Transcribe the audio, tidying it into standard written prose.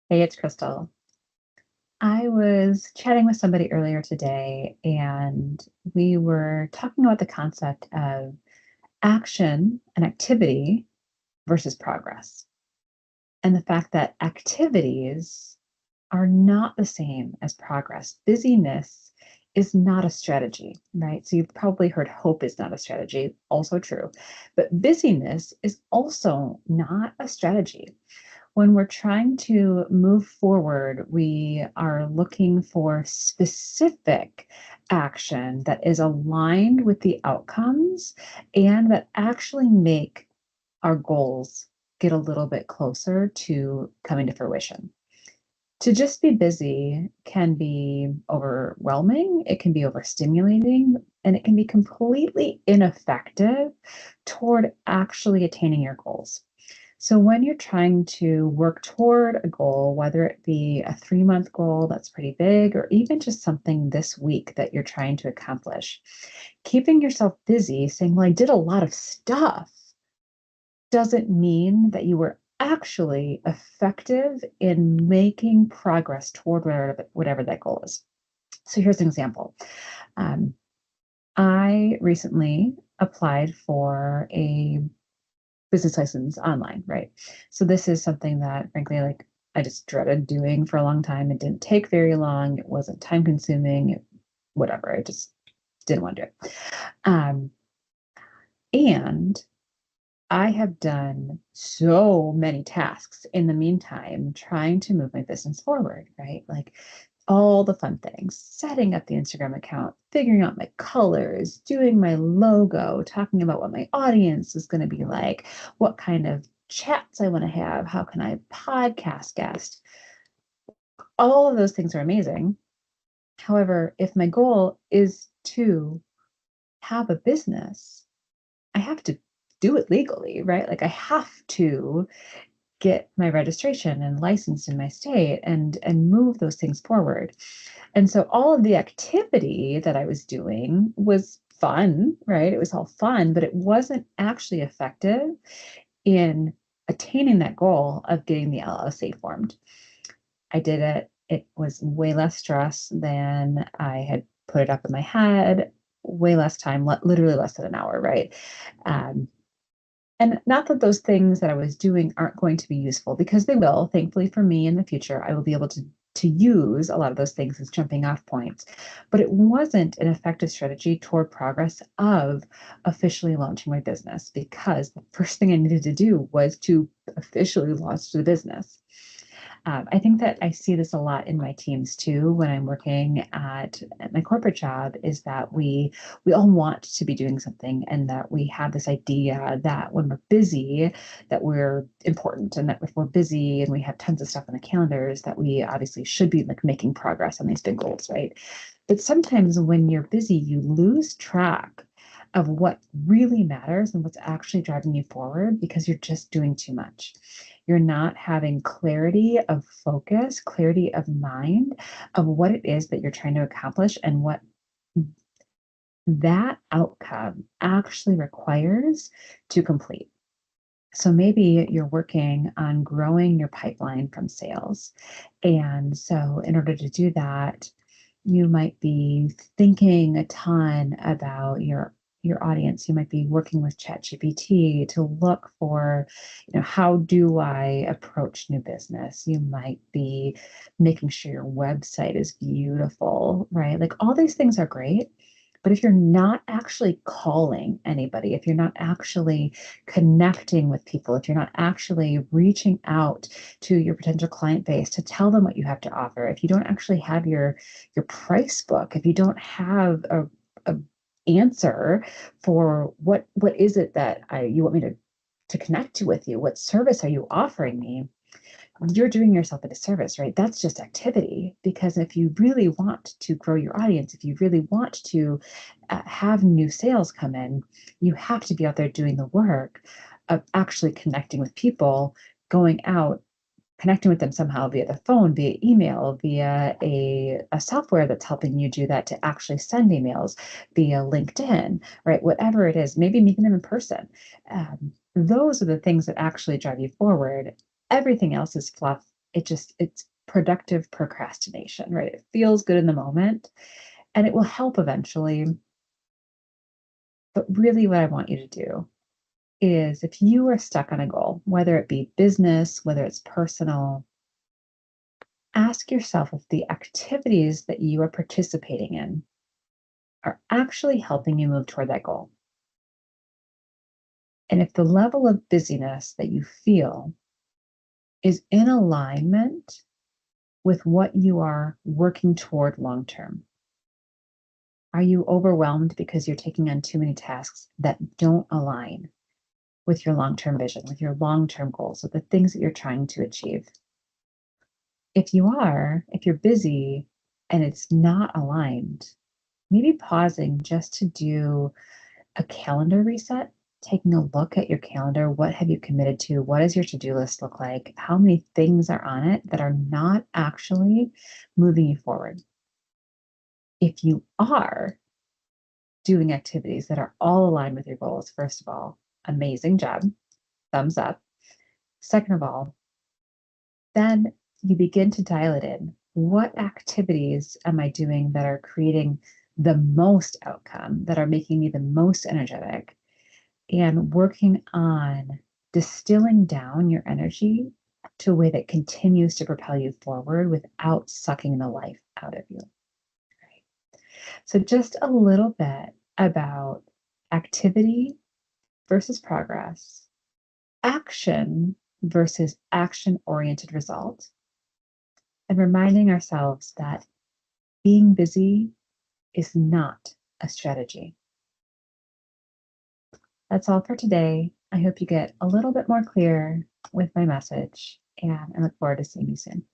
Hey, it's Crystal. I was chatting with somebody earlier today, and we were talking about the concept of action and activity versus progress, and the fact that activities are not the same as progress. Busyness is not a strategy, right? So you've probably heard hope is not a strategy, also true. But busyness is also not a strategy. When we're trying to move forward, we are looking for specific action that is aligned with the outcomes and that actually make our goals get a little bit closer to coming to fruition. To just be busy can be overwhelming, it can be overstimulating, and it can be completely ineffective toward actually attaining your goals. So, when you're trying to work toward a goal, whether it be a 3 month goal that's pretty big, or even just something this week that you're trying to accomplish, keeping yourself busy saying, well, I did a lot of stuff, doesn't mean that you were actually effective in making progress toward whatever that goal is. So, here's an example. Um, I recently applied for a business license online, right? So this is something that frankly, like I just dreaded doing for a long time. It didn't take very long. It wasn't time consuming, whatever. I just didn't want to do it. Um, and I have done so many tasks in the meantime, trying to move my business forward, right? Like all the fun things, setting up the Instagram account, figuring out my colors, doing my logo, talking about what my audience is going to be like, what kind of chats I want to have, how can I podcast guest. All of those things are amazing. However, if my goal is to have a business, I have to do it legally, right? Like I have to get my registration and licensed in my state and move those things forward. And so all of the activity that I was doing was fun, right? It was all fun, but it wasn't actually effective in attaining that goal of getting the LLC formed. I did it. It was way less stress than I had put it up in my head, way less time, literally less than an hour, right? Um, and not that those things that I was doing aren't going to be useful because they will. Thankfully for me in the future, I will be able to use a lot of those things as jumping off points. But it wasn't an effective strategy toward progress of officially launching my business because the first thing I needed to do was to officially launch the business. I think that I see this a lot in my teams too when I'm working at my corporate job is that we all want to be doing something and that we have this idea that when we're busy that we're important and that if we're busy and we have tons of stuff on the calendars that we obviously should be like making progress on these big goals, right? But sometimes when you're busy, you lose track of what really matters and what's actually driving you forward because you're just doing too much. You're not having clarity of focus, clarity of mind of what it is that you're trying to accomplish and what that outcome actually requires to complete. So maybe you're working on growing your pipeline from sales. And so, in order to do that, you might be thinking a ton about your audience. You might be working with ChatGPT to look for, how do I approach new business? You might be making sure your website is beautiful, right? Like all these things are great. But if you're not actually calling anybody, if you're not actually connecting with people, if you're not actually reaching out to your potential client base to tell them what you have to offer, if you don't actually have your price book, if you don't have a answer for what is it that you want me to connect with you, what service are you offering me, you're doing yourself a disservice, right? That's just activity. Because if you really want to grow your audience, if you really want to have new sales come in, you have to be out there doing the work of actually connecting with people, going out, connecting with them somehow via the phone, via email, via a software that's helping you do that to actually send emails, via LinkedIn, right? Whatever it is, maybe meeting them in person. Those are the things that actually drive you forward. Everything else is fluff. It's productive procrastination, right? It feels good in the moment and it will help eventually. But really, what I want you to do is if you are stuck on a goal, whether it be business, whether it's personal, ask yourself if the activities that you are participating in are actually helping you move toward that goal. And if the level of busyness that you feel is in alignment with what you are working toward long term. Are you overwhelmed because you're taking on too many tasks that don't align with your long term vision, with your long term goals, with the things that you're trying to achieve? If you're busy and it's not aligned, maybe pausing just to do a calendar reset, taking a look at your calendar. What have you committed to? What does your to do list look like? How many things are on it that are not actually moving you forward? If you are doing activities that are all aligned with your goals, first of all, amazing job, thumbs up. Second of all, then you begin to dial it in. What activities am I doing that are creating the most outcome, that are making me the most energetic, and working on distilling down your energy to a way that continues to propel you forward without sucking the life out of you. So, just a little bit about activity versus progress, action versus action oriented result, and reminding ourselves that being busy is not a strategy. That's all for today. I hope you get a little bit more clear with my message, and I look forward to seeing you soon.